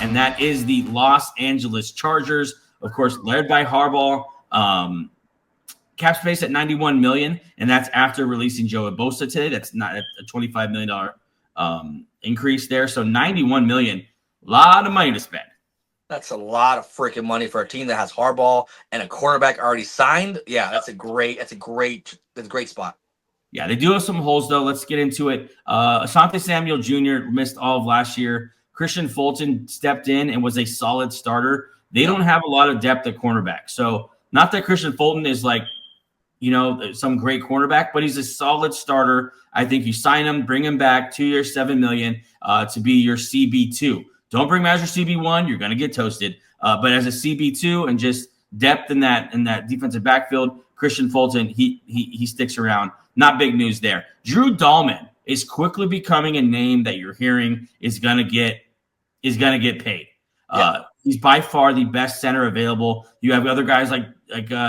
and that is the Los Angeles Chargers, of course, led by Harbaugh. Cap space at $91 million, and that's after releasing Joe Bosa today. That's not a $25 million increase there. So $91 million, a lot of money to spend. That's a lot of freaking money for a team that has Harbaugh and a quarterback already signed. Yeah, that's a great spot. Yeah, they do have some holes though. Let's get into it. Asante Samuel Jr. missed all of last year. Christian Fulton stepped in and was a solid starter. They don't have a lot of depth at cornerback. So not that Christian Fulton is like, some great cornerback, but he's a solid starter. I think you sign him, bring him back, 2 years, $7 million to be your CB2. Don't bring him as your CB1; you're going to get toasted. But as a CB2 and just depth in that defensive backfield, Christian Fulton he sticks around. Not big news there. Drew Dahlman is quickly becoming a name that you're hearing is going to get paid. Yeah. He's by far the best center available. You have other guys like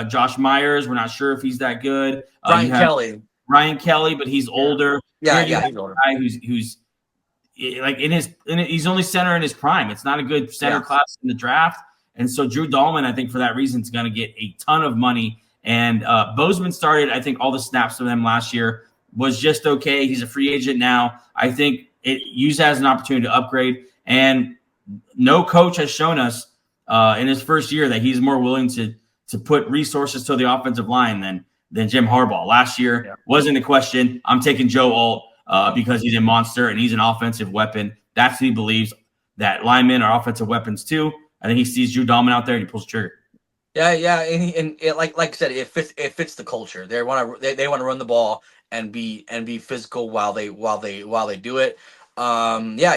Josh Myers. We're not sure if he's that good. Ryan Kelly, but he's older. Yeah, he's older. Guy who's like he's only center in his prime. It's not a good center class in the draft, and so Drew Dahlman, I think for that reason, is going to get a ton of money. And Bozeman started, I think, all the snaps for them last year. Was just okay. He's a free agent now. I think it used as an opportunity to upgrade, and no coach has shown us in his first year that he's more willing to put resources to the offensive line than Jim Harbaugh. Last year wasn't a question. I'm taking Joe Alt because he's a monster and he's an offensive weapon. That's what he believes. That linemen are offensive weapons too. I think he sees Drew Dahlman out there and he pulls the trigger. Yeah, and like I said, it fits the culture. They want to run the ball and be physical while they do it.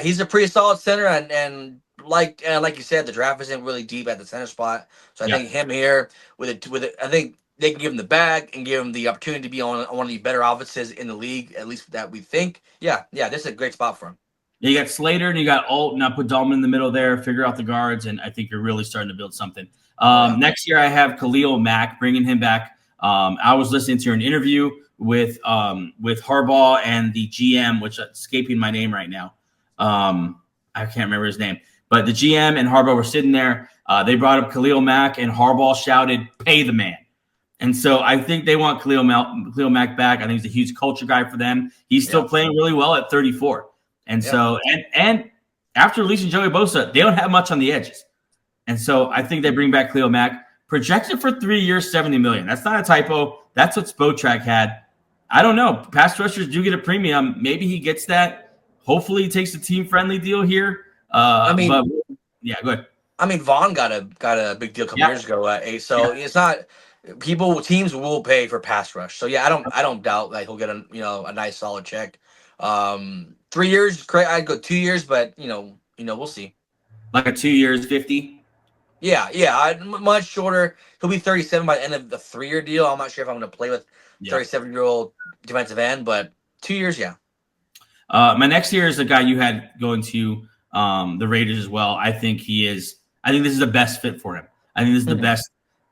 He's a pretty solid center, and like you said, the draft isn't really deep at the center spot. So I think him here with it, I think they can give him the bag and give him the opportunity to be on one of the better offenses in the league, at least that we think. Yeah, this is a great spot for him. Yeah, you got Slater and you got Alt. Now put Dahlman in the middle there, figure out the guards, and I think you're really starting to build something. Next year I have Khalil Mack, bringing him back. I was listening to an interview with Harbaugh and the GM, which is escaping my name right now. I can't remember his name, but the GM and Harbaugh were sitting there. They brought up Khalil Mack, and Harbaugh shouted, "Pay the man." And so I think they want Khalil Mack back. I think he's a huge culture guy for them. He's still playing really well at 34. And so and after releasing Joey Bosa, they don't have much on the edges. And so I think they bring back Khalil Mack, projected for 3 years, $70 million. That's not a typo. That's what Spotrac had. I don't know. Pass rushers do get a premium. Maybe he gets that. Hopefully he takes a team-friendly deal here. Go ahead. I mean, Vaughn got a big deal a couple years ago at 8. So it's not teams will pay for pass rush. So I don't doubt that he'll get a nice solid check. 3 years, great. I'd go 2 years, but we'll see. Like a 2 years, 50. Yeah, much shorter. He'll be 37 by the end of the 3-year deal. I'm not sure if I'm going to play with 37-year-old defensive end, but 2 years, yeah. My next here is the guy you had going to the Raiders as well. I think this is the best fit for him. I think this is the best.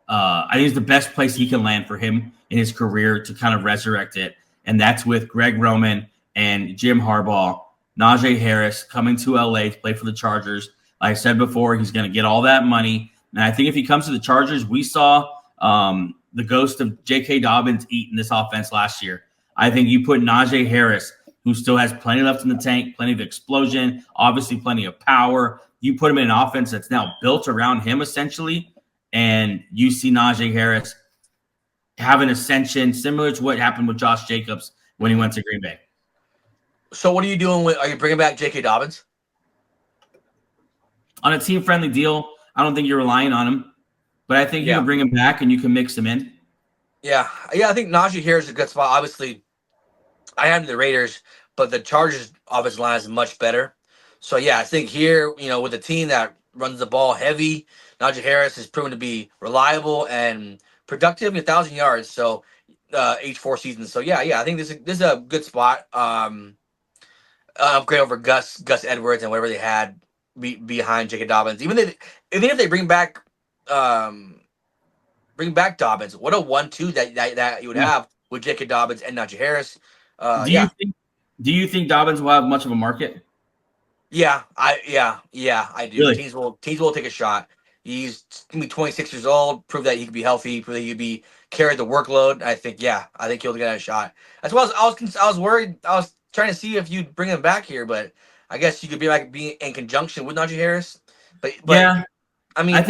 I think it's the best place he can land for him in his career to kind of resurrect it, and that's with Greg Roman and Jim Harbaugh. Najee Harris coming to LA to play for the Chargers. Like I said before, he's going to get all that money. And I think if he comes to the Chargers, we saw the ghost of J.K. Dobbins eat in this offense last year. I think you put Najee Harris, who still has plenty left in the tank, plenty of explosion, obviously plenty of power. You put him in an offense that's now built around him essentially, and you see Najee Harris have an ascension similar to what happened with Josh Jacobs when he went to Green Bay. So what are you doing are you bringing back J.K. Dobbins? On a team-friendly deal, I don't think you're relying on him. But I think you can bring him back and you can mix him in. Yeah, I think Najee here is a good spot. Obviously, I am the Raiders, but the Chargers' offensive line is much better. So, I think here, with a team that runs the ball heavy, Najee Harris has proven to be reliable and productive, 1,000 yards. So, each 4 seasons. So, I think this is a good spot. Upgrade over Gus Edwards and whatever they had behind J.K. Dobbins. Even if they bring back Dobbins, what a 1-2 that you would have with J.K. Dobbins and Najee Harris. Do you think Dobbins will have much of a market? I do. Really? Teams will take a shot. He's gonna be 26 years old. Prove that he can be healthy. Prove that he can be carry the workload. I think he'll get a shot. That's why I was worried. I was trying to see if you'd bring him back here, but I guess you could be in conjunction with Najee Harris. But Yeah, I I mean,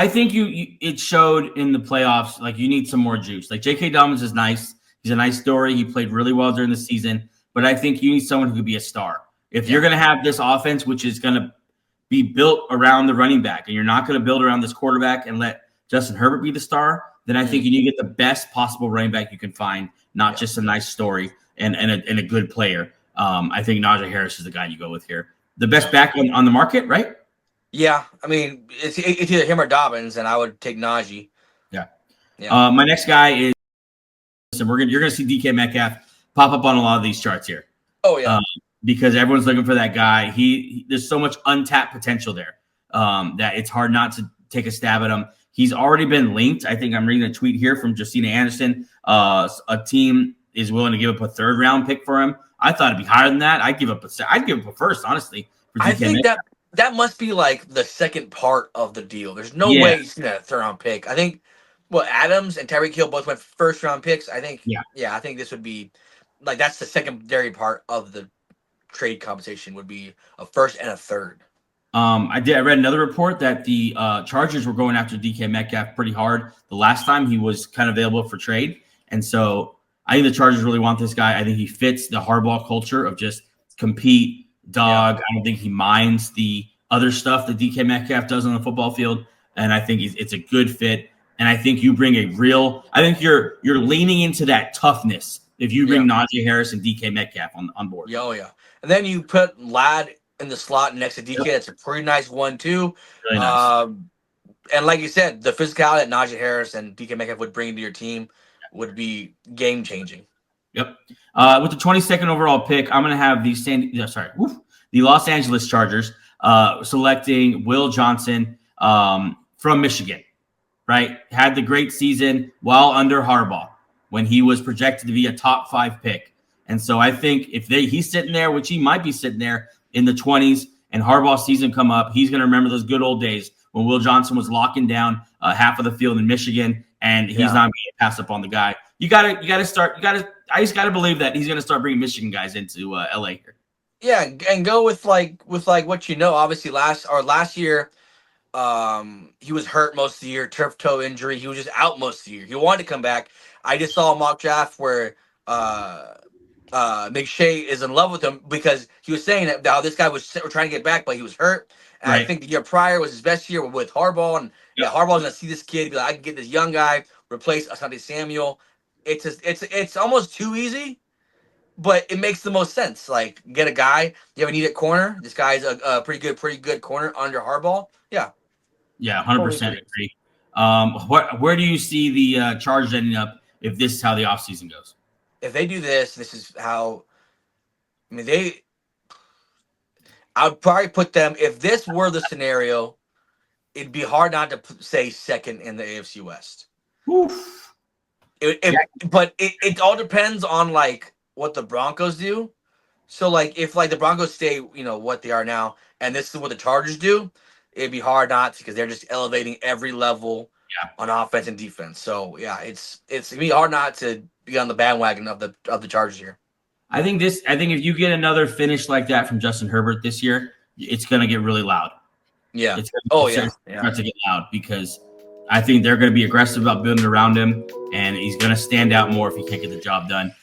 think you it showed in the playoffs. Like you need some more juice. Like J.K. Dobbins is nice. He's a nice story. He played really well during the season. But I think you need someone who could be a star. If you're yeah, going to have this offense, which is going to be built around the running back, and you're not going to build around this quarterback and let Justin Herbert be the star, then I think you need to get the best possible running back you can find, not yeah, just a nice story and a good player. I think Najee Harris is the guy you go with here. The best yeah. back on the market, right? Yeah, I mean, it's either him or Dobbins, and I would take Najee. Yeah. Yeah. My next guy is, and you're gonna see DK Metcalf pop up on a lot of these charts here. Oh yeah. Because everyone's looking for that guy. There's so much untapped potential there that it's hard not to take a stab at him. He's already been linked. I think I'm reading a tweet here from Justina Anderson. A team is willing to give up a 3rd round pick for him. I thought it'd be higher than that. I'd give up a first, honestly. For I DK think Metcalf. that must be like the second part of the deal. There's no Yeah, way he's gonna 3rd round pick. I think Adams and Tyreek Hill both went 1st round picks. I think yeah. I think this would be like that's the secondary part of the trade compensation would be a 1st and a 3rd. I read another report that the Chargers were going after DK Metcalf pretty hard the last time he was kind of available for trade, and so I think the Chargers really want this guy. I think he fits the hardball culture of just compete, dog. I don't think he minds the other stuff that DK Metcalf does on the football field, and I think it's a good fit. And I think you bring a real. I think you're leaning into that toughness if you bring Najee Harris and DK Metcalf on board. Yeah, oh yeah. And then you put Ladd in the slot next to DK. Yep. That's a pretty nice one too. Really nice. And like you said, the physicality that Najee Harris and DK Metcalf would bring to your team would be game changing. Yep. With the 22nd overall pick, I'm going to have the Los Angeles Chargers selecting Will Johnson from Michigan. Right, had the great season while under Harbaugh when he was projected to be a top 5 pick, and so I think if he's sitting there, which he might be sitting there in the 20s, and Harbaugh's season come up, he's going to remember those good old days when Will Johnson was locking down half of the field in Michigan, and he's not going to pass up on the guy. I just gotta believe that he's going to start bringing Michigan guys into LA here. Yeah, and go with what obviously last year he was hurt most of the year, turf toe injury. He was just out most of the year. He wanted to come back. I just saw a mock draft where McShay is in love with him because he was saying that now this guy was trying to get back, but he was hurt. And I think the year prior was his best year with Harbaugh, and Harbaugh's gonna see this kid, be like, I can get this young guy, replace Asante Samuel. It's almost too easy, but it makes the most sense. Like, get a guy you have a need at corner. This guy's a pretty good corner under Harbaugh. Yeah. Yeah, 100% agree. Where do you see the Chargers ending up if this is how the offseason goes? If they do this is how. I mean, I would probably put them. If this were the scenario, it'd be hard not to say 2nd in the AFC West. Oof. But it all depends on like what the Broncos do. So like if like the Broncos stay, what they are now, and this is what the Chargers do, it'd be hard not to because they're just elevating every level on offense and defense. So yeah, it's gonna be hard not to be on the bandwagon of the Chargers here. I think if you get another finish like that from Justin Herbert this year, it's gonna get really loud. Yeah. It's start to get loud because I think they're gonna be aggressive about building around him, and he's gonna stand out more if he can't get the job done.